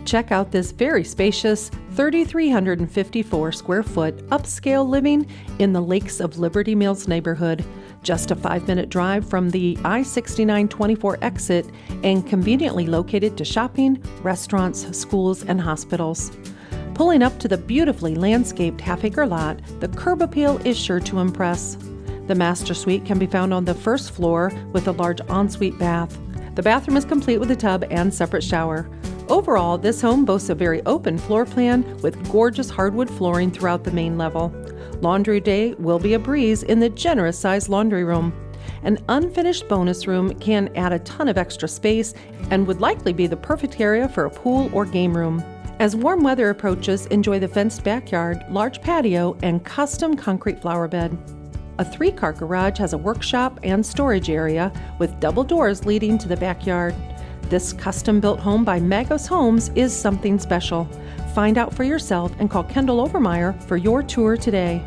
Check out this very spacious 3,354 square foot upscale living in the Lakes of Liberty Mills neighborhood. Just a 5-minute drive from the I-69-24 exit and conveniently located to shopping, restaurants, schools, and hospitals. Pulling up to the beautifully landscaped half-acre lot, the curb appeal is sure to impress. The master suite can be found on the first floor with a large ensuite bath. The bathroom is complete with a tub and separate shower. Overall, this home boasts a very open floor plan with gorgeous hardwood flooring throughout the main level. Laundry day will be a breeze in the generous-sized laundry room. An unfinished bonus room can add a ton of extra space and would likely be the perfect area for a pool or game room. As warm weather approaches, enjoy the fenced backyard, large patio, and custom concrete flower bed. A 3-car garage has a workshop and storage area with double doors leading to the backyard. This custom-built home by Maggos Homes is something special. Find out for yourself and call Kendall Overmeyer for your tour today.